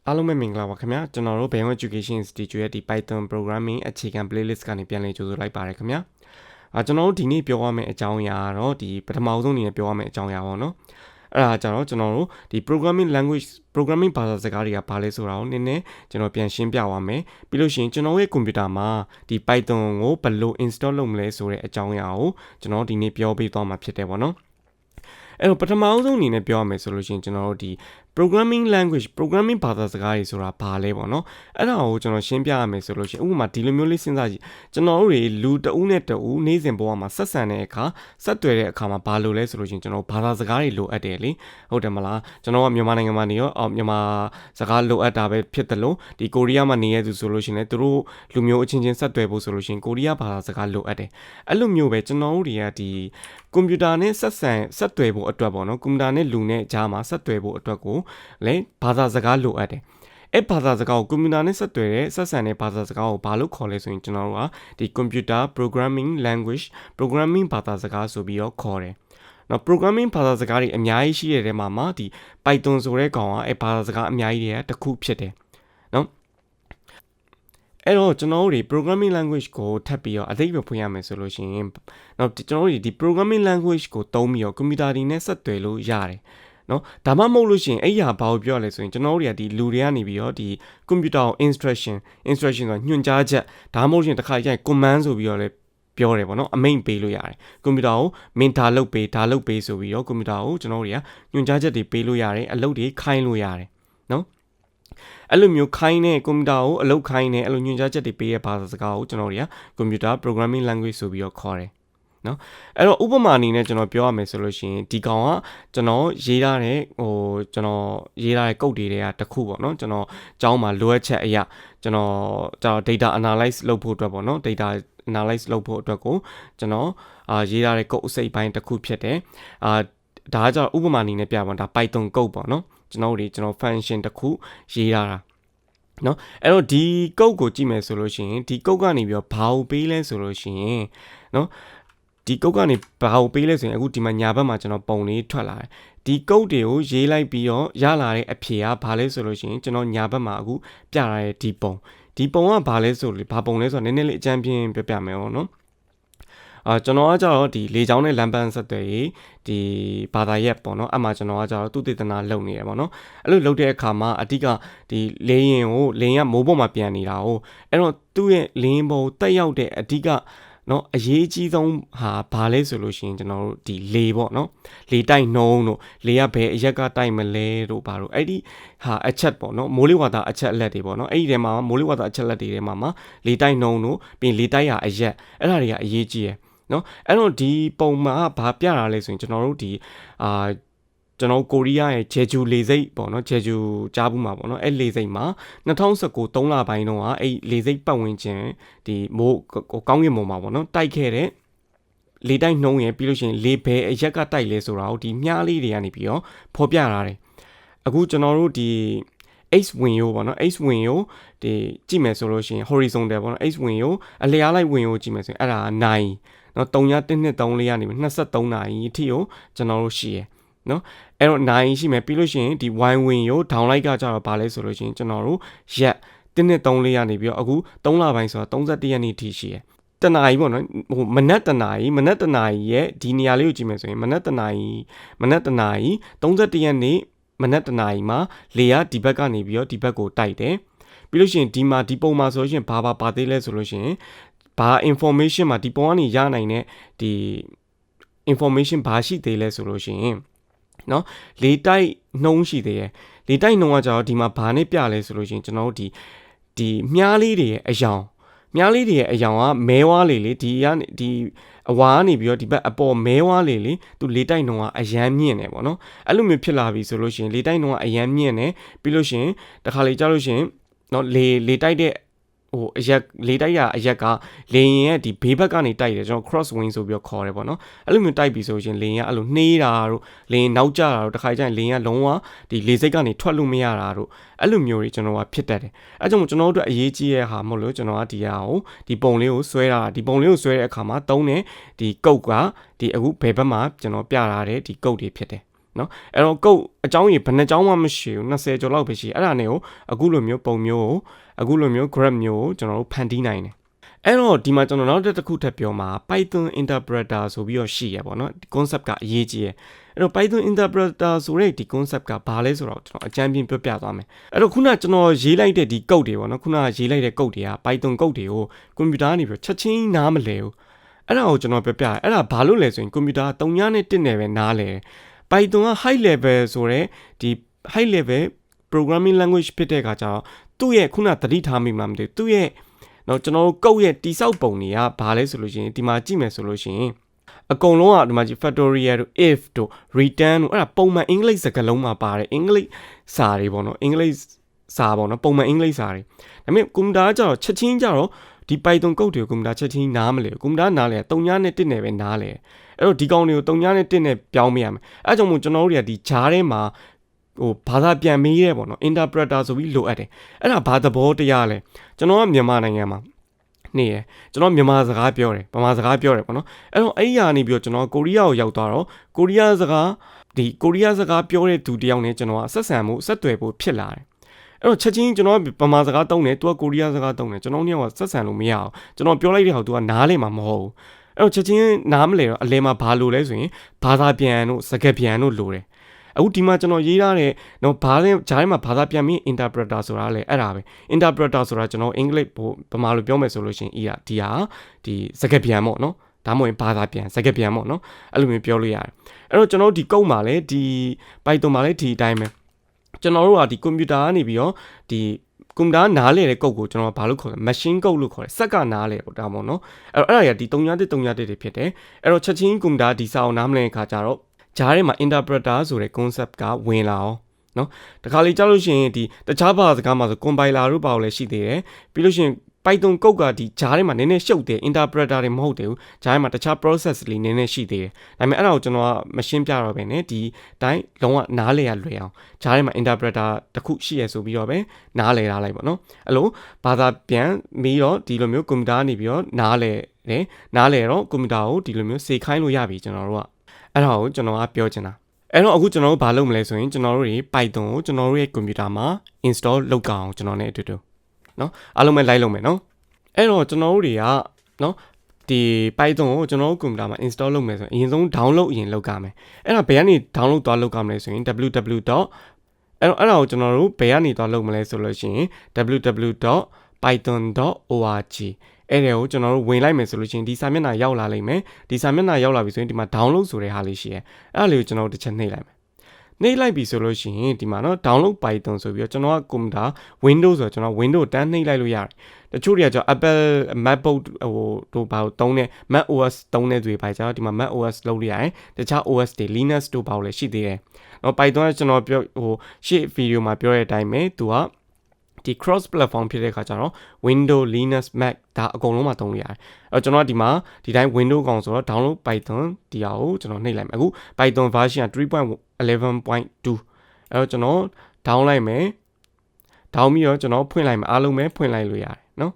အားလုံးပဲမင်္ဂလာပါခင်ဗျာကျွန်တော်တို့ Bayon Education Institute ရဲ့ဒီ Python Programming အခြေခံ playlist ကနေပြန်လည်ကြိုဆိုလိုက်ပါတယ်ခင်ဗျာကျွန်တော်တို့ဒီနေ့ပြောရမယ့်အကြောင်းအရာကတော့ဒီပထမဆုံးအနေနဲ့ပြောရမယ့်အကြောင်းအရာပေါ့နော်အဲ့ဒါကြတော့ကျွန်တော်တို့ဒီ programming language programming ဘာသာစကားတွေကဘာလဲဆိုတာကိုနည်းနည်းကျွန်တော်ပြန်ရှင်းပြပါမယ်ပြီးလို့ရှိရင်ကျွန်တော်ရဲ့ computer မှာဒီ Python ကိုဘယ်လို install လုပ်မလဲဆိုတဲ့အကြောင်းအရာကိုကျွန်တော်ဒီနေ့ပြောပေးသွားမှာဖြစ်တယ်ပေါ့နော်အဲ့တော့ပထမဆုံးအနေနဲ့ပြောရမယ်ဆိုလို့ရှိရင်ကျွန်တော်တို့ဒီ programming language programming ဘာသာစကားတွေဆိုတာဘာလဲပေါ့နော်အဲ့ဒါကိုကျွန်တော်ရှင်းပြရမယ်ဆိုလို့ရှိရင်ဥပမာဒီလိုမျိုးလေးစဉ်းစားကြည့်ကျွန်တော်တို့တွေလူတဦးနဲ့တဦးနေ့စဉ်ဘဝမှာဆက်ဆံတဲ့အခါဆက်သွယ်တဲ့အခါမှာဘာလို့လဲဆိုလို့ရှိရင်ကျွန်တော်ဘာသာစကားတွေလိုအပ်တယ်လေဟုတ်တယ်မလားကျွန်တော်ကမြန်မာနိုင်ငံမှာနေရောမြန်မာစကားလိုအပ်တာပဲဖြစ်တယ်လို့ဒီကိုရီးယားမှာနေရသူဆိုလို့ရှိရင်လည်းသူတို့လူမျိုးအချင်းချင်းဆက်သွယ်ဖို့ဆိုလို့ရှိရင်ကိုရီးယားဘာသာစကားလိုအပ်တယ်အဲ့လိုမျိုးပဲကျွန်တော်တို့တွေကဒီကွန်ပျူတာနဲ့ဆက်သွယ်ဖို့အတွက်ပေါ့နော်ကွန်ပျူတာနဲ့လူနဲ့ကြားမှာဆက်သွယ်ဖို့အတွက်ကိုလည်းဘာသာစကားလိုအပ်တယ်အဲ့ဘာသာစကားကိုကွန်ပျူတာနဲ့ဆက်သွယ်တဲ့ဆက်ဆံတဲ့ဘာသာစကားကိုဘာလို့ခေါ်လဲဆိုရင်ကျွန်တော်တို့ကဒီ computer programming language programming ဘာသာစကားဆိုပြီးတော့ခေါ်တယ်နော် programming ဘာသာစကားတွေအများကြီးရှိတဲ့ထဲမှာဒီ Python ဆိုတဲ့ကောင်ကအဲ့ဘာသာစကားအများကြီးတွေကတစ်ခုဖြစ်တယ်နော်အဲ့တော့ကျွန်တော်တို့ဒီ programming language ကိုထပ်ပြီးတော့အသိပဲဖွင့်ရမယ်ဆိုလို့ရှိရင်နော်ကျွန်တော်တို့ဒီ programming language ကိုသုံးပြီးတော့ကွန်ပျူတာတွေနဲ့ဆက်သွယ်လို့ရတယ်နော်ဒါမှမဟုတ်လို့ရှိရင်အဲ့ရဘာကိုပြောရလဲဆိုရင်ကျွန်တော်တို့တွေကဒီလူတွေကနေပြီးတော့ဒီ computer ကို instruction ဆိုတာညွှန်ကြားချက်ဒါမှမဟုတ်ရင်တစ်ခါကျရင် command ဆိုပြီးတော့လည်းပြောတယ်ပေါ့နော်အမိန့်ပေးလို့ရတယ်ကွန်ပျူတာကိုမင်းဒါလုပ်ပေးဆိုပြီးတော့ကွန်ပျူတာကိုကျွန်တော်တို့တွေကညွှန်ကြားချက်တွေပေးလို့ရတယ်အလုပ်တွေခိုင်းလို့ရတယ်နော်အဲ့လိုမျိုးခိုင်းတဲ့ကွန်ပျူတာကိုအလုပ်ခိုင်းတဲ့အဲ့လိုညွှန်ကြားချက်တွေပေးတဲ့ဘာသာစကားကိုကျွန်တော်တွေက computer programming language ဆိုပြီးတော့ခေါ်တယ်နော်အဲ့တော့ဥပမာအနေနဲ့ကျွန်တော်ပြောရမယ်ဆိုလို့ရှိရင်ဒီကောင်ကကျွန်တော်ရေးထားတဲ့ကုတ်တွေကတစ်ခုပေါ့နော်ကျွန်တော်ကျောင်းမှာလိုအပ်ချက်အရာကျွန်တော် data analyze လုပ်ဖို့အတွက်ပေါ့နော် data analyze လုပ်ဖို့အတွက်ကိုကျွန်တော်ရေးထားတဲ့ကုတ်အစိပ်ပိုင်းတစ်ခုဖြစ်တယ်ဒါကကျတော့ဥပမာအနေနဲ့ပြပါဒါ Python ကုတ်ပေါ့နော်ကျွန်တော် function တစ်ခုရေးထားတာနော်အဲ့တော့ဒီကုတ်ကိုကြည့်မယ်ဆိုလို့ရှိရင်ဒီကုတ်ကနေပြီးတော့ဘာကိုပေးလဲဆိုလို့ရှိရင်နော်ဒီကုတ်ကနေဘာကိုပေးလဲဆိုရင်အခုဒီမှာညာဘက်မှာကျွန်တော်ပုံလေးထွက်လာတယ်ဒီကုတ်တွေကိုရေးလိုက်ပြီးတော့ရလာတဲ့အဖြေကဘာလဲဆိုလို့ရှိရင်ကျွန်တော်ညာဘက်မှာအခုပြထားတဲ့ဒီပုံကဘာလဲဆိုလို့ဘာပုံလဲဆိုတော့နည်းနည်းလေးအကြမ်းပြင်းပြမယ်ပေါ့နော်ကျွန်တော်ကကြတော့ဒီလေချောင်းနဲ့လမ်းပန်းဆက်သွယ်ရေးဒီဘာသာရပ်ပေါ့နော်အမှကျွန်တော်ကကြတော့သူတေသနာလုပ်နေတယ်ပေါ့နော်အဲ့လိုလုပ်တဲ့အခါမှာအဓိကဒီလေရင်ကမိုးပေါ်မှာပြန်နေတာ哦အဲ့တော့သူ့ရဲ့လင်းပေါ်တက်ရောက်တဲ့အဓိကနော်အရေးကြီးဆုံးဟာဘာလဲဆိုလို့ရှိရင်ကျွန်တော်တို့ဒီလေပေါ့နော်လေတိုက်နှုံးတို့လေကဘယ်အရက်ကတိုက်မလဲတို့ဘာတို့အဲ့ဒီဟာအချက်ပေါ့နော်မိုးလေဝသအချက်အလက်တွေပေါ့နော်အဲ့ဒီထဲမှာမိုးလေဝသအချက်အလက်တွေထဲမှာလေတိုက်နှုံးတို့ပြီးလေတိုက်ရအရက်အဲ့ဒါတွေကအရေးကြီးရယ်နော်အဲ့တော့ဒီပုံမှာဘာပြတာလဲဆိုရင်ကျွန်တော်တို့ဒီကျွန်တော်ကိုရီးယားရဲ့ဂျေဂျူလေစိတ်ပေါ့နော်ဂျေဂျူကြားဘူးမှာပေါ့နော်အဲ့လေစိတ်မှာ2019 3လပိုင်းတုန်းကအဲ့လေစိတ်ပတ်ဝန်းကျင်ဒီမိုးကောင်းကင်ဘုံမှာပေါ့နော်တိုက်ခဲ့တဲ့လေတိုက်နှုံးရယ်ပြီးလို့ရှိရင်လေဘဲအရက်ကတိုက်လဲဆိုတာကိုဒီမြားလေးတွေကနေပြီးတော့ဖော်ပြထားတယ်အခုကျွန်တော်တို့ဒီ H win ရောပေါ့နော် H win ရောဒီကြည့်မယ်ဆိုလို့ရှိရင် horizontal ပေါ့နော် H win ရောအလျားလိုက် win ရောကြည့်မယ်ဆိုရင်အဲ့ဒါ9နော်3.123ကနေပြီး23နာရီအထိကိုကျွန်တော်တို့ရှိရယ်နော်အဲ့တော့9ရှိမယ်ပြီးလို့ရှိရင်ဒီ y win ရော down light ကကြတော့ဘာလဲဆိုလို့ရှိရင်ကျွန်တော်တို့ရက်1.3လေးကနေပြီးတော့အခု3လပိုင်းဆိုတာ31ရက်နေ့ထိရှိရယ်တနာရီပေါ့နော်ဟိုမနက်တနာရီရဲ့ဒီနေရာလေးကိုကြည့်မယ်ဆိုရင်မနက်တနာရီ31ရက်နေ့မနက်တနာရီမှာလေကဒီဘက်ကနေပြီးတော့ဒီဘက်ကိုတိုက်တယ်ပြီးလို့ရှိရင်ဒီမှာဒီပုံမှာဆိုလို့ရှိရင်ဘာသေးလဲဆိုလို့ရှိရင်ဘာ information မှာဒီပုံကနေရနိုင်တဲ့ဒီ information ဘာရှိသေးလဲဆိုလို့ရှိရင်နော်လေတိုက်နှုံးရှိသေးတယ်လေတိုက်နှုံးကကြတော့ဒီမှာဘာနဲ့ပြလဲဆိုလို့ရှိရင်ကျွန်တော်တို့ဒီမြားလေးတွေရဲ့အယောင်ကမဲဝါးလေဒီအဝါကနေပြီးတော့ဒီဘက်အပေါ်မဲဝါးလေသူလေတိုက်နှုံးကအရန်မြင့်တယ်ပေါ့နော်အဲ့လိုမျိုးဖြစ်လာပြီဆိုလို့ရှိရင်လေတိုက်နှုံးကအရန်မြင့်တယ်ပြီးလို့ရှိရင်တခါလေကြားလို့ရှိရင်နော်လေတိုက်တဲ့ဟိုအရက်လေတိုက်ရအရက်ကလေရင်ရဲ့ဒီဘေးဘက်ကနေတိုက်တယ်ကျွန်တော် cross wing ဆိုပြီးတော့ခေါ်တယ်ပေါ့နော်အဲ့လိုမျိုးတိုက်ပြီဆိုရင်လေရင်ကအဲ့လိုနှေးတာတို့လေရင်နောက်ကျတာတို့တခါကျရင်လေရင်ကလုံးဝဒီလေစိတ်ကနေထွက်လို့မရတာတို့အဲ့လိုမျိုးတွေကျွန်တော်ကဖြစ်တတ်တယ်အဲ့ကြောင့်ကျွန်တော်တို့အရေးကြီးတဲ့ဟာမဟုတ်လို့ကျွန်တော်ကဒီဟာကိုဒီပုံလေးကိုဆွဲတာဒီပုံလေးကိုဆွဲတဲ့အခါမှာသုံးတဲ့ဒီကုတ်ကဒီအခုဘယ်ဘက်မှာကျွန်တော်ပြထားတဲ့ဒီကုတ်တွေဖြစ်တယ် နော်အဲ့တော့ကုတ်အကြောင်းကြီးဘယ်နှကြောင်းမှမရှိဘူး20ကျော်လောက်ပဲရှိအဲ့ဒါနဲ့ကိုအခုလိုမျိုးပုံမျိုးကိုအခုလိုမျိုး graph မျိုးကိုကျွန်တော်တို့ဖန်တီးနိုင်တယ်အဲ့တော့ဒီမှာကျွန်တော်နောက်တစ်ခုထပ်ပြောမှာ Python interpreter ဆိုပြီးတော့ရှိရပေါ့နော်ဒီ concept ကအရေးကြီးရဲ့အဲ့တော့ Python interpreter ဆိုတဲ့ဒီ concept ကဘာလဲဆိုတော့ကျွန်တော်အကြမ်းပြင်းပြောပြသွားမယ်အဲ့တော့ခုနကျွန်တော်ရေးလိုက်တဲ့ဒီ code တွေပေါ့နော်ခုနရေးလိုက်တဲ့ code တွေက Python code တွေကို computer ကနေပြီးချက်ချင်းနားမလဲဘူးအဲ့ဒါကိုကျွန်တော်ပြောပြအဲ့ဒါဘာလို့လဲဆိုရင် computer 3နဲ့1နဲ့ပဲနားလဲPython က high level ဆိုတဲ့ဒီ high level programming language ဖြစ်တဲ့အခါကျတော့သူ့ရဲ့ခုနသတိထားမိမှမသိသူ့ရဲ့နော်ကျွန်တော်တို့ကုတ်ရဲ့တိဆောက်ပုံတွေကဘာလဲဆိုလို့ရှိရင်ဒီမှာကြည့်မယ်ဆိုလို့ရှိရင်အကုန်လုံးကဒီမှာကြည့် factorial တို့ if တို့ return တို့အဲ့ဒါပုံမှန်အင်္ဂလိပ်စကားလုံးမှာပါတယ်အင်္ဂလိပ်စာတွေပေါ့နော်အင်္ဂလိပ်စာပေါ့နော်ပုံမှန်အင်္ဂလိပ်စာတွေဒါပေမဲ့ကွန်ပျူတာကကျတော့ချက်ချင်းကျတော့ဒီ Python ကုတ်တွေကိုကွန်ပျူတာချက်ချင်းနားမလဲကွန်ပျူတာနားလဲ3နဲ့1နဲ့ပဲနားလဲအဲ့တော့ဒီကောင်တွေကို3နဲ့1နဲ့ပြောင်းပေးရမယ်အဲ့ကြောင့်မို့ကျွန်တော်တို့တွေကဒီဂျားထဲမှာဟိုဘာသာပြန်မေးရဲပေါ့နော် interpreter ဆိုပြီးလိုအပ်တယ်အဲ့ဒါဘာသဘောတရားလဲကျွန်တော်ကမြန်မာနိုင်ငံမှာနေရကျွန်တော်မြန်မာစကားပြောတယ်ဗမာစကားပြောတယ်ပေါ့နော်အဲ့တော့အဲ့ဒီကနေပြီးတော့ကျွန်တော်ကိုရီးယားကိုရောက်သွားတော့ကိုရီးယားစကားပြောတဲ့သူတယောက်နဲ့ကျွန်တော်ကဆက်ဆံမှုဆက်သွယ်ဖို့ဖြစ်လာတယ်အဲ့တော့ချက်ချင်းကျွန်တော်ဗမာစကားတုံးတယ်သူကကိုရီးယားစကားတုံးတယ်ကျွန်တော်နှစ်ယောက်ကဆက်ဆံလို့မရအောင်ကျွန်တော်ပြောလိုက်တဲ့ဟာသူကနားလေမှာမဟုတ်ဘူးအဲ့တော့ချက်ချင်းနားမလဲတော့အလဲမှာဘာလို့လဲဆိုရင်ဘာသာပြန်တို့စကားပြန်တို့လိုတယ်အခုဒီမှာကျွန်တော်ရေးထားတဲ့နော်ဘာလဲဂျားထဲမှာဘာသာပြန်ပြီး interpreter ဆိုတာလဲအဲ့ဒါပဲ interpreter ဆိုတာကျွန်တော်အင်္ဂလိပ်ဗမာလိုပြောမယ်ဆိုလို့ရှိရင်ဒီစကားပြန်ပေါ့နော်ဒါမှမဟုတ်ဘာသာပြန်စကားပြန်ပေါ့နော်အဲ့လိုမျိုးပြောလို့ရတယ်အဲ့တော့ကျွန်တော်ဒီကုတ်မှာလဲဒီ Python မှာလဲဒီအတိုင်းပဲကျွန်တော်တို့ကဒီကွန်ပျူတာကနေပြီးတော့ဒီကွန်ပျူတာနားလဲတဲ့ကုတ်ကိုကျွန်တော်ဘာလို့ခေါ်လဲ machine code လို့ခေါ်တယ်စက်ကနားလဲပေါ့ဒါပေါ့နော်အဲ့တော့အဲ့ဒါကြီးဒီ3.1တွေဖြစ်တယ်အဲ့တော့ချက်ချင်းကွန်ပျူတာဒီစာအောင်နားမလဲခါကြတော့ဂျားထဲမှာ interpreter ဆိုတဲ့ concept ကဝင်လာအောင်နော်တခါလေကြားလို့ရှိရင်ဒီတခြားဘာသာစကားမှာဆို compiler တို့ပါလို့လည်းရှိသေးတယ်ပြီးလို့ရှိရင် Python ကုတ်ကဒီဂျားထဲမှာနည်းနည်းရှုပ်တယ် interpreter တွေမဟုတ်သေးဘူးဂျားထဲမှာတခြား process လေးနည်းနည်းရှိသေးတယ်ဒါပေမဲ့အဲ့ဒါကိုကျွန်တော်ကမရှင်းပြတော့ဘဲနဲ့ဒီတိုင်းလုံးဝနားလေရလွယ်အောင်ဂျားထဲမှာ interpreter တစ်ခုရှိရဆိုပြီးတော့ပဲနားလေထားလိုက်ပေါ့နော်အဲ့လိုဘာသာပြန်ပြီးတော့ဒီလိုမျိုးကွန်ပျူတာနေပြီးတော့နားလေတော့ကွန်ပျူတာကိုဒီလိုမျိုးစေခိုင်းလို့ရပြီကျွန်တော်တို့ကအဲ့ဒါကိုကျွန်တော်ကပြောချင်တာအဲ့တော့အခုကျွန်တော်တို့ဘာလုပ်မလဲဆိုရင်ကျွန်တော်တို့တွေ Python ကိုကျွန်တော်တို့ရဲ့ကွန်ပျူတာမှာ install လုပ်ကြအောင်ကျွန်တော်နဲ့အတူတူเนาะအားလုံးပဲလိုက်လုပ်မယ်เนาะအဲ့တော့ကျွန်တော်တို့တွေကเนาะဒီ Python ကိုကျွန်တော်တို့ကွန်ပျူတာမှာ install လုပ်မယ်ဆိုရင်အရင်ဆုံး download အရင်လုပ်ကြမယ်အဲ့ဒါဘယ်ကနေ download သွားလုပ်ကြမလဲဆိုရင် www. အဲ့ဒါကိုကျွန်တော်တို့ဘယ်ကနေသွားလုပ်မလဲဆိုလို့ရှိရင် www.python.orgအဲ့ဒါကိုကျွန်တော်တို့ဝင်လိုက်မယ်ဆိုလို့ရှိရင်ဒီစာမျက်နှာရောက်လာလိမ့်မယ်ဒီစာမျက်နှာရောက်လာပြီဆိုရင်ဒီမှာ download ဆိုတဲ့ဟာလေးရှိရဲအဲ့ဒါလေးကိုကျွန်တော်တို့တစ်ချက်နှိပ်လိုက်မယ်နှိပ်လိုက်ပြီဆိုလို့ရှိရင်ဒီမှာเนาะ download Python ဆိုပြီးတော့ကျွန်တော်ကကွန်ပျူတာ Windows ဆိုတော့ကျွန်တော် Windows တန်းနှိပ်လိုက်လို့ရတယ်တချို့တွေကကျွန်တော် Apple MacBook တို့ဘာလို့သုံးတဲ့ Mac OS သုံးတဲ့သူတွေပါကြတော့ဒီမှာ Mac OS လုပ်လို့ရတယ်တခြား OS တွေ Linux တို့ဘာလို့လဲရှိသေးတယ်เนาะ Python ကကျွန်တော်ပြောရှေ့ video မှာပြောတဲ့အတိုင်းပဲသူကဒီ cross platform ဖြစ်တဲ့အခါကျတော့ Windows Linux Mac ဒါအကုန်လုံးမှာသုံးလို့ရတယ်အဲ့တော့ကျွန်တော်ကဒီမှာဒီတိုင်း Windows ကောင်ဆိုတော့ download Python ဒီဟာကိုကျွန်တော်နှိပ်လိုက်မယ်အခု Python version 3.11.2 အဲ့တော့ကျွန်တော် down လိုက်မယ် down ပြီးတော့ကျွန်တော်ဖွင့်လိုက်မယ်အားလုံးပဲဖွင့်လိုက်လို့ရတယ်เนาะ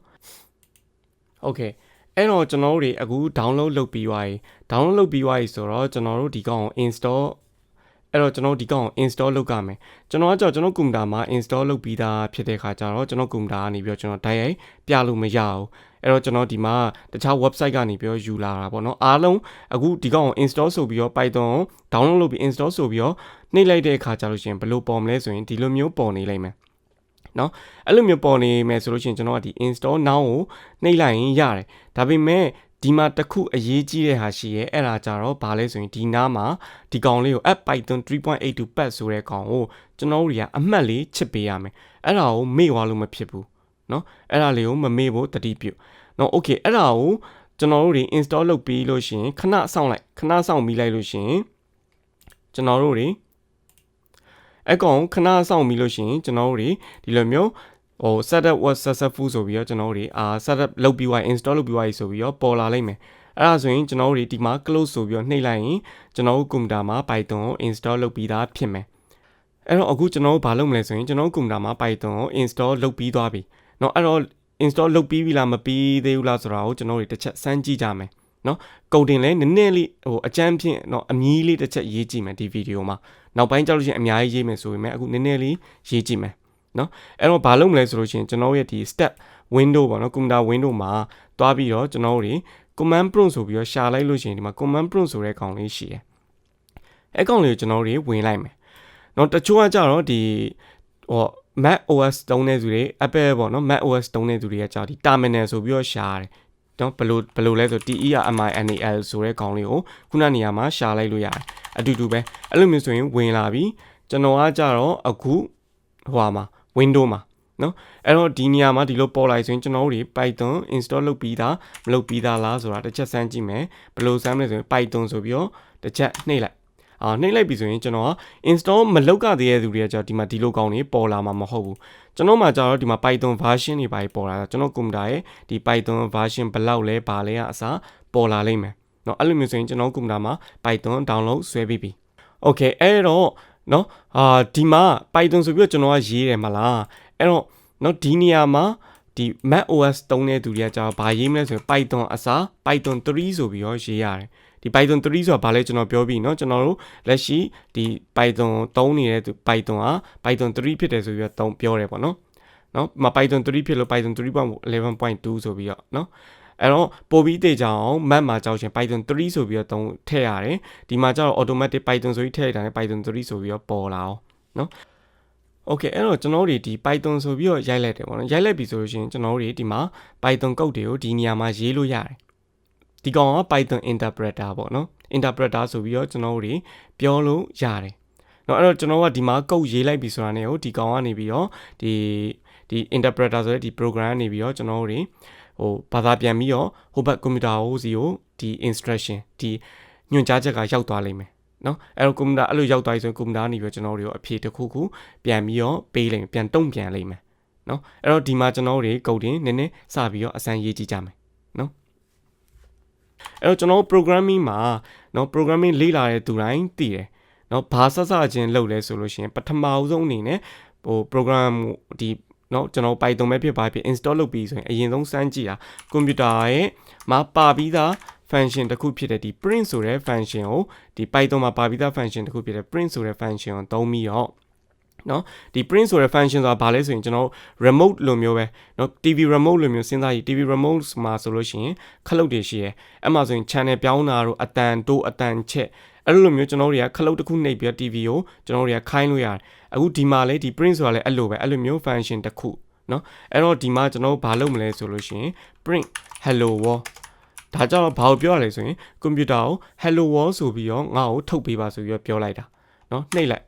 Okay အဲ့တော့ကျွန်တော်တို့တွေအခု download လုပ်ပြီးသွားပြီ download လုပ်ပြီးသွားပြီဆိုတော့ကျွန်တော်တို့ဒီကောင်ကို install အဲ့တော့ကျွန်တော်ဒီကောင်ကို install လုပ်ကြမယ်ကျွန်တော်ကကျွန်တော်ကွန်ပျူတာမှာ install လုပ်ပြီးသားဖြစ်တဲ့ခါကျတော့ကျွန်တော်ကွန်ပျူတာကနေပြီးတော့ကျွန်တော်တိုက်ရိုက်ပြလို့မရဘူးအဲ့တော့ကျွန်တော်ဒီမှာတခြား website ကနေပြီးတော့ယူလာတာပေါ့နော်အားလုံးအခုဒီကောင်ကို install ဆိုပြီးတော့ Python ကို download လုပ်ပြီး install ဆိုပြီးတော့နှိပ်လိုက်တဲ့အခါကျလို့ရှိရင်ဘယ်လိုပေါ်မလဲဆိုရင်ဒီလိုမျိုးပေါ်နေလိမ့်မယ်နော်အဲ့လိုမျိုးပေါ်နေမယ်ဆိုလို့ရှိရင်ကျွန်တော်ကဒီ install now ကိုနှိပ်လိုက်ရင်ရတယ်ဒါပေမဲ့ဒီမှာတစ်ခုအရေးကြီးတဲ့ဟာရှိရဲအဲ့ဒါကြတော့ဘာလဲဆိုရင်ဒီနားမှာဒီကောင်လေးကို app python 3.82 patch ဆိုတဲ့ကောင်ကိုကျွန်တော်တို့တွေကအမှတ်လေးချစ်ပေးရမယ်အဲ့ဒါကိုမေ့သွားလို့မဖြစ်ဘူးเนาะအဲ့ဒါလေးကိုမမေ့ဖို့တတိပြုเนาะ okay အဲ့ဒါကိုကျွန်တော်တို့တွေ install လုပ်ပြီးလို့ရှိရင်ခဏစောင့်ပြီးလိုက်လို့ရှိရင်ကျွန်တော်တို့တွေအကောင်ခဏစောင့်ပြီးလို့ရှိရင်ကျွန်တော်တို့တွေဒီလိုမျိုးsetup was successful ဆိုပြီးတော့ကျွန်တော်တို့တွေsetup လုပ်ပြီးွား install လုပ်ပြီးွားဆိုပြီးတော့ပေါ်လာလိမ့်မယ်အဲ့ဒါဆိုရင်ကျွန်တော်တို့တွေဒီမှာ close ဆိုပြီးတော့နှိပ်လိုက်ရင်ကျွန်တော်တို့ကွန်ပျူတာမှာ Python ကို install လုပ်ပြီးသားဖြစ်မယ်အဲ့တော့အခုကျွန်တော်တို့ဘာလုပ်မလဲဆိုရင်ကျွန်တော်တို့ကွန်ပျူတာမှာ Python ကို install လုပ်ပြီးသွားပြီเนาะအဲ့တော့ install လုပ်ပြီးပြီလားမပြီးသေးဘူးလားဆိုတာကိုကျွန်တော်တို့တစ်ချက်စမ်းကြည့်ကြမယ် နော် coding လဲနည်းနည်းလေးဟိုအကြမ်းဖြင့်နော်အမြည်လေးတစ်ချက်ရေးကြည့်မယ်ဒီဗီဒီယိုမှာနောက်ပိုင်းကြောက်လို့ရှိရင်အများကြီးရေးမယ်ဆိုပေမဲ့အခုနည်းနည်းလေးရေးကြည့်မယ်နော်အဲ့တော့ဘာလုပ်မလဲဆိုလို့ရှိရင်ကျွန်တော်ရဲ့ဒီ step window ပေါ့နော် computer window မှာတွားပြီးတော့ကျွန်တော်တို့တွေ command prompt ဆိုပြီးတော့ရှာလိုက်လို့ရှိရင်ဒီမှာ command prompt ဆိုတဲ့ကောင်လေးရှိတယ်အဲ့ကောင်လေးကိုကျွန်တော်တို့ဝင်လိုက်မယ်နော်တချို့ကကြတော့ဒီဟို Mac OS သုံးတဲ့သူတွေ Apple ပေါ့နော် Mac OS သုံးတဲ့သူတွေကကြာဒီ terminal ဆိုပြီးတော့ရှာတယ်နော်ဘယ်လိုလဲဆို TERMINAL ဆိုတဲ့ခေါင်းလေးကိုခုနနေရာမှာရှာလိုက်လို့ရတယ်အတူတူပဲအဲ့လိုမျိုးဆိုရင်ဝင်လာပြီကျွန်တော်ကကြတော့အခုဟိုမှာ window မှာနော်အဲ့တော့ဒီနေရာမှာဒီလိုပေါ်လိုက်ဆိုရင်ကျွန်တော်တို့တွေ Python install လုပ်ပြီးသားမလုပ်ပြီးသားလားဆိုတာတစ်ချက်စမ်းကြည့်မယ်ဘယ်လိုစမ်းမလဲဆိုရင် Python ဆိုပြီးတော့တစ်ချက်နှိပ်လိုက်နှိပ်လိုက်ပြီဆိုရင်ကျွန်တော်က install မလုပ်ကြသေးတဲ့သူတွေကကြာဒီမှာဒီလိုကောင်းနေပေါ်လာမှာမဟုတ်ဘူးကျွန်တော်မှကြာတော့ဒီမှာ Python version တွေပါပေါ်လာတာကျွန်တော်ကွန်ပျူတာရဲ့ဒီ Python version ဘယ်လောက်လဲဘာလဲအစားပေါ်လာလိမ့်မယ်เนาะအဲ့လိုမျိုးဆိုရင်ကျွန်တော်ကွန်ပျူတာမှာ Python download ဆွဲပြီးပြီ Okay အဲ့တော့เนาะဒီမှာ Python ဆိုပြီးတော့ကျွန်တော်ကရေးတယ်မလားအဲ့တော့เนาะဒီနေရာမှာဒီ Mac OS သုံးတဲ့သူတွေကကြာဘာရေးမလဲဆိုရင် Python အစား Python 3ဆိုပြီးတော့ရေးရတယ်ဒီ Python 3ဆိုတာဘာလဲကျွန်တော်ပြောပြီးเนาะကျွန်တော်တို့လက်ရှိဒီ Python သုံးနေတဲ့သူ Python က Python 3ဖြစ်တယ်ဆိုပြီးတော့ပြောတယ်ပေါ့နော်မ Python 3ဖြစ်လို့ Python 3.11.2 ဆိုပြီးတော့เนาะအဲ့တော့ပို့ပြီးတေချောင်း Mac မှာကြောက်ရှင် Python 3ဆိုပြီးတော့ထည့်ရတယ်ဒီမှာကျတော့ automatic Python ဆိုပြီးထည့်လိုက်တာနဲ့ Python 3ဆိုပြီးတော့ပေါ်လာအောင်เนาะOkay အဲ့တော့ကျွန်တော်တို့ဒီ Python ဆိုပြီးတော့ရိုက်လိုက်တယ်ပေါ့နော်ရိုက်လိုက်ပြီဆိုလို့ရှိရင်ကျွန်တော်တို့ဒီမှာ Python code တွေကိုဒီနေရာမှာရေးလို့ရတယ်ဒီကောင်က Python interpreter ပေါ့နော် interpreter ဆိုပြီးတော့ကျွန်တော်တို့ပြောလို့ရတယ်เนาะအဲ့တော့ကျွန်တော်ကဒီမှာ code ရေးလိုက်ပြီဆိုတာနဲ့ဟိုဒီကောင်ကနေပြီးတော့ဒီ interpreter ဆိုတဲ့ဒီ program ကနေပြီးတော့ကျွန်တော်တို့ဟိုဘာသာပြန်ပြီးတော့ဟိုဘက်ကွန်ပျူတာဟိုစီကိုဒီ instruction ဒီညွှန်ကြားချက်ကရောက်သွားလိမ့်မယ်နော်အဲ့တော့ကွန်ပျူတာအဲ့လိုရောက်သွားပြီဆိုရင်ကွန်ပျူတာကနေပြီးတော့ကျွန်တော်တို့အဖြေတစ်ခုခုပြန်ပြီးတော့ပေးလိမ့်မယ်ပြန်တုံ့ပြန်လိမ့်မယ်နော်အဲ့တော့ဒီမှာကျွန်တော်တို့ code နည်းနည်းစပြီးတော့အစမ်းရေးကြည့်ကြမယ်နော်အဲ့တော့ကျွန်တော် programming မှာနော် programming လေ့လာတဲ့သူတိုင်းသိတယ်နော်ဘာစချင်းလုပ်လဲဆိုလို့ရှိရင်ပထမအဆုံးအနေနဲ့ဟို program ဒီနော်ကျွန်တော် Python ပဲဖြစ်ပါဖြစ် install လုပ်ပြီးဆိုရင်အရင်ဆုံးစမ်းကြည့်တာကွန်ပျူတာရဲ့မှာပါပြီးသား function တစ်ခုဖြစ်တဲ့ဒီ print ဆိုတဲ့ function ကိုဒီ Python မှာပါပြီးသား function တစ်ခုဖြစ်တဲ့ print ဆိုတဲ့ function ကိုသုံးပြီးတော့နော်ဒီ print ဆိုတဲ့ function ဆိုတာဘာလဲဆိုရင်ကျွန်တော် remote လိုမျိုးပဲနော် TV remote လိုမျိုးစဉ်းစားကြည့် TV remote မှာဆိုလို့ရှိရင်ခလုတ်တွေရှိရဲအဲ့မှာဆိုရင် channel ပြောင်းတာတို့အတန်တိုးအတန်ချက်အဲ့လိုမျိုးကျွန်တော်တွေကခလုတ်တစ်ခုနှိပ်ပြီး TV ကိုကျွန်တော်တွေကခိုင်းလို့ရတယ်အခုဒီမှာလေဒီ print ဆိုတာလေအဲ့လိုပဲအဲ့လိုမျိုး function တစ်ခုနော်အဲ့တော့ဒီမှာကျွန်တော်ဘာလုပ်မလဲဆိုလို့ရှိရင် print hello world ဒါကြောင့်ဘာကိုပြောရလဲဆိုရင်ကွန်ပျူတာကို hello world ဆိုပြီးတော့ငါ့ကိုထုတ်ပေးပါဆိုပြီးတော့ပြောလိုက်တာနော်နှိပ်လိုက်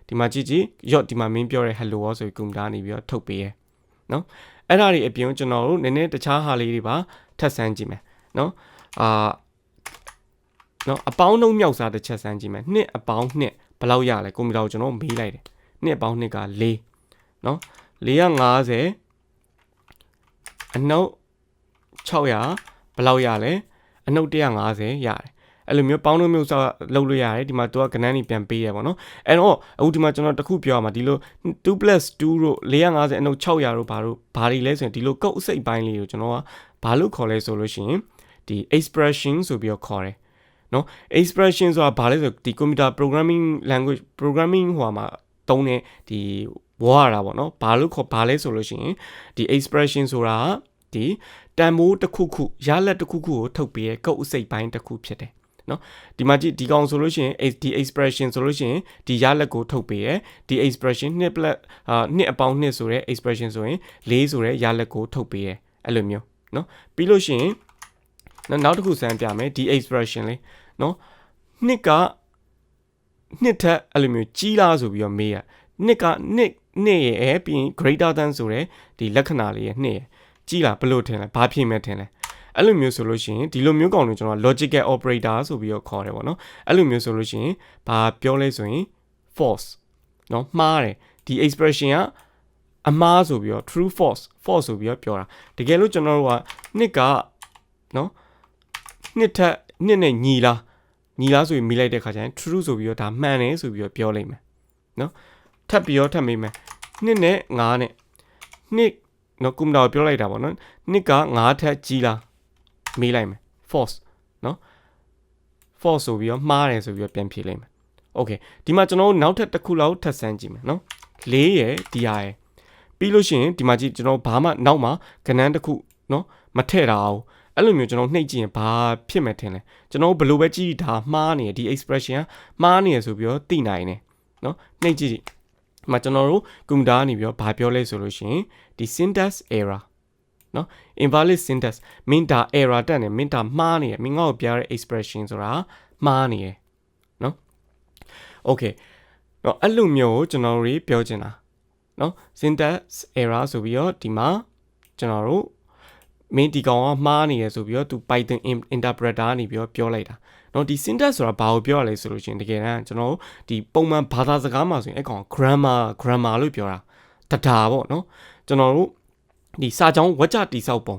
ဒီမှာကြည့်ရော့ဒီမှာမင်းပြောတဲ့ hello world ဆိုပြီးကွန်ပျူတာနေပြီးတော့ထုတ်ပေးရဲနော်အဲ့ဒါတွေအပြင်ကျွန်တော်တို့နည်းနည်းတခြားဟာလေးတွေပါထပ်ဆန်းကြည့်မယ်နော်နော်အပေါင်းနှုံးမြောက်စားတစ်ချက်ဆန်းကြည့်မယ်နှစ်အပေါင်းနှစ်ဘယ်လောက်ရလဲကွန်ပျူတာကိုကျွန်တော်မေးလိုက်တယ်နှစ်အပေါင်းနှစ်က4နော်450အနှုတ်600ဘယ်လောက်ရလဲအနှုတ်150ရတယ်အဲ့လိုမျိုးပေါင်းလို့မျိုးစားလုပ်လို့ရတယ်ဒီမှာသူကကဏ္ဍနေပြန်ပေးရပါတော့အဲ့တော့အခုဒီမှာကျွန်တော်တခုပြောရမှာဒီလို 2+2 တို့450အနှုတ်600တို့ဘာတွေလဲဆိုရင်ဒီလိုကုတ်အစိတ်ပိုင်းလေးကိုကျွန်တော်ကဘာလို့ခေါ်လဲဆိုလို့ရှိရင်ဒီ expression ဆိုပြီးတော့ခေါ်တယ်နော် expression ဆိုတာဘာလဲဆိုဒီ computer programming language programming ဟိုမှာတုံးတဲ့ဒီဝါရတာပေါ့နော်ဘာလဲဆိုလို့ရှိရင်ဒီ expression ဆိုတာဒီတန်ဖိုးတစ်ခုခုရလက်တစ်ခုခုကိုထုတ်ပေးတဲ့ကုတ်အစိတ်ပိုင်းတစ်ခုဖြစ်တယ်နော်ဒီမှာကြည့်ဒီကောင်ဆိုလို့ရှိရင်ဒီ expression ဆိုလို့ရှိရင်ဒီရလက်ကိုထုတ်ပေးရဒီ expression နှစ်အပေါင်းနှစ်ဆိုတဲ့ expression ဆိုရင်4ဆိုတဲ့ရလက်ကိုထုတ်ပေးရအဲ့လိုမျိုးနော်ပြီးလို့ရှိရင်နောက်တစ်ခုစမ်းပြမယ်ဒီ expression လေးနော်နှစ်ကနှစ်ထက်အဲ့လိုမျိုးကြီးလားဆိုပြီးတော့မေးရနှစ်ကနှစ်ရဲ့ပြီးရင် greater than ဆိုတဲ့ဒီလက္ခဏာလေးရဲ့နှစ်ရဲ့ကြီးလားဘယ်လိုထင်လဲဘာဖြစ်မဲ့ထင်လဲအဲ့လိုမျိုးဆိုလို့ရှိရင်ဒီလိုမျိုးကောင်တွေကျွန်တော် logical operator ဆိုပြီးတော့ခေါ်တယ်ပေါ့နော်အဲ့လိုမျိုးဆိုလို့ရှိရင်ဘာပြောလဲဆိုရင် false နော်မှားတယ်ဒီ expression ကအမှားဆိုပြီးတော့ true false ဆိုပြီးတော့ပြောတာတကယ်လို့ကျွန်တော်တို့ကနှစ်ကနော်နှစ်ထက်နှစ်နဲ့ညီလားဆိုရင်မိလိုက်တဲ့ခါကျရင် true ဆိုပြီးတော့ဒါမှန်တယ်ဆိုပြီးတော့ပြောလိုက်မယ်နော်ထပ်မေးမယ်နှစ်နဲ့9နဲ့နှစ်နော်ကွန်ပျူတာပြောလိုက်တာပေါ့နော်နှစ်က9ထက်ကြီးလားမေးလိုက်မယ် false နော် false ဆိုပြီးတော့မှားတယ်ဆိုပြီးတော့ပြန်ဖြေလိုက်မယ် okay ဒီမှာကျွန်တော်တို့နောက်ထပ်တစ်ခုလောက်ထပ်ဆန်းကြည့်မယ်နော်4ရယ် DR ရယ်ပြီးလို့ရှိရင်ဒီမှာကြည့်ကျွန်တော်ဘာမှနောက်မှာကဏ္ဍတစ်ခုနော်မထည့်တာအောင်အဲ့လိုမျိုးကျွန်တော်နှိပ်ကြည့်ရင်ဘာဖြစ်မယ်ထင်လဲကျွန်တော်ဘယ်လိုပဲကြည့်ဒါမှားနေတယ်ဒီ expression ကမှားနေရဆိုပြီးတော့သိနိုင်တယ်နော်နှိပ်ကြည့်မှာကျွန်တော်တို့ကွန်ပျူတာကနေပြီးတော့ဘာပြောလဲဆိုလို့ရှိရင်ဒီ syntax error နော် invalid syntax မင်းဒါ error တက်နေမင်းဒါမှားနေတယ်မင်းငါ့ကိုပြတဲ့ expression ဆိုတာမှားနေတယ်နော် okay နော်အဲ့လိုမျိုးကိုကျွန်တော်တို့ပြောချင်တာနော် syntax error ဆိုပြီးတော့ဒီမှာကျွန်တော်တို့မင်းဒီကောင်ကမှားနေရဆိုပြီးတော့သူ Python interpreter နေပြီးတော့ပြောလိုက်တာနော်ဒီ syntax ဆိုတာဘာကိုပြောရလဲဆိုလို့ရှိရင်တကယ်တမ်းကျွန်တော်တို့ဒီပုံမှန်ဘာသာစကားမှာဆိုရင်အဲ့ကောင် grammar လို့ပြောတာတဒါပေါ့နော်ကျွန်တော်တို့ဒီစာကြောင်းဝါကြတိဆောက်ပုံ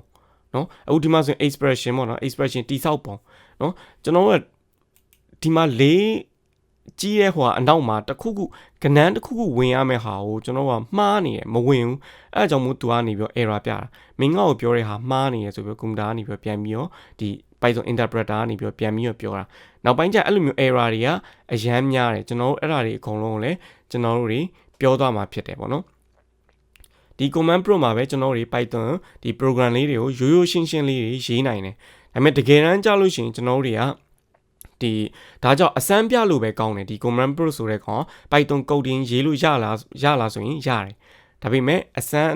နော်အခုဒီမှာဆိုရင် expression ပေါ့နော် expression တိဆောက်ပုံနော်ကျွန်တော်တို့ဒီမှာကြီးတဲ့ဟိုအနောက်မှာတခုခုကဏ္ဍတစ်ခုခုဝင်ရမယ့်ဟာကိုကျွန်တော်ကမှားနေတယ်မဝင်ဘူးအဲအကြောင်းမို့သူကနေပြီးတော့ error ပြတာမင်းငါ့ကိုပြောတဲ့ဟာမှားနေတယ်ဆိုပြီးကွန်ပျူတာကနေပြီးတော့ပြန်ပြီးတော့ဒီ Python interpreter ကနေပြီးတော့ပြန်ပြီးတော့ပြောတာနောက်ပိုင်းကျအဲ့လိုမျိုး error တွေကအရမ်းများတယ်ကျွန်တော်တို့အဲ့ဒါတွေအကုန်လုံးကိုလည်းကျွန်တော်တို့တွေပြောသွားမှာဖြစ်တယ်ပေါ့နော်ဒီ command prompt မှာပဲကျွန်တော်တို့ Python ဒီ program လေးတွေကိုရိုးရိုးရှင်းရှင်းလေးတွေရေးနိုင်တယ်ဒါပေမဲ့တကယ်တမ်းကြလို့ရှိရင်ကျွန်တော်တို့တွေကဒီဒါကြောင့်အစမ်းပြလို့ပဲကောင်းတယ်ဒီ command prompt ဆိုတဲ့ကောင် Python coding ရေးလို့ရလားဆိုရင်ရတယ်ဒါပေမဲ့အစမ်း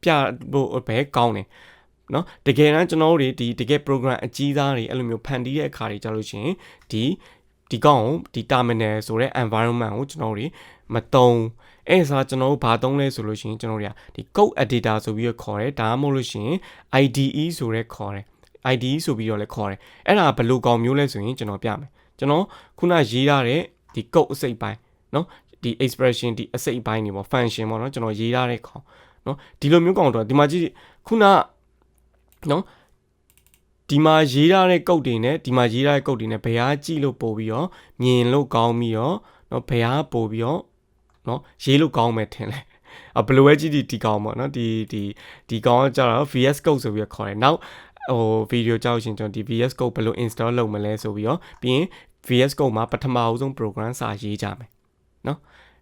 ပြဖို့ပဲကောင်းတယ်နော်တကယ်တမ်းကျွန်တော်တို့ဒီတကယ် program အကြီးသားတွေအဲ့လိုမျိုးဖန်တီးတဲ့အခါတွေကြလို့ရှိရင်ဒီကောင်ကိုဒီ terminal ဆိုတဲ့ environment ကိုကျွန်တော်တို့မတုံးအဲ့ဒါကျွန်တော်တို့ဘာသုံးလဲဆိုလို့ရှိရင်ကျွန်တော်တို့ဒီ code editor ဆိုပြီးတော့ခေါ်တယ်ဒါမှမဟုတ်လို့ရှိရင် IDE ဆိုတဲ့ခေါ်တယ် IDE ဆိုပြီးတော့လည်းခေါ်တယ်အဲ့ဒါဘယ်လိုကောင်မျိုးလဲဆိုရင်ကျွန်တော်ပြမယ်ကျွန်တော်ခုနရေးထားတဲ့ဒီ code အစိတ်ပိုင်းเนาะဒီ expression ဒီအစိတ်ပိုင်းတွေပေါ့ function ပေါ့เนาะကျွန်တော်ရေးထားတဲ့ကောင်เนาะဒီလိုမျိုးကောင်တော့ဒီမှာကြည့်ခုနเนาะဒီမှာရေးထားတဲ့ code တွေနဲ့ဒီမှာရေးထားတဲ့ code တွေနဲ့ဘယ်ဟာကြည့်လို့ပို့ပြီးတော့မြင်လို့ကောင်းပြီးတော့เนาะဘယ်ဟာပို့ပြီးတော့เนาะရေးလို့ကောင်းမယ်ထင်လဲဘယ်လိုပဲကြည့်ဒီကောင်ပေါ့เนาะဒီကောင်ကကျတော့ VS Code ဆိုပြီးတော့ခေါ်တယ်နောက်ဗီဒီယိုကြောက်ရှင်ကျွန်တော်ဒီ VS Code ဘယ်လို install လုပ်မလဲဆိုပြီးတော့ပြီးရင် VS Code မှာပထမအဆုံး program စာရေးကြမယ်เนาะ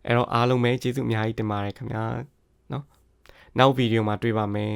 အဲ့တော့အားလုံးပဲကျေးဇူးအများကြီးတင်ပါတယ်ခင်ဗျာเนาะနောက်ဗီဒီယိုမှာတွေ့ပါမယ်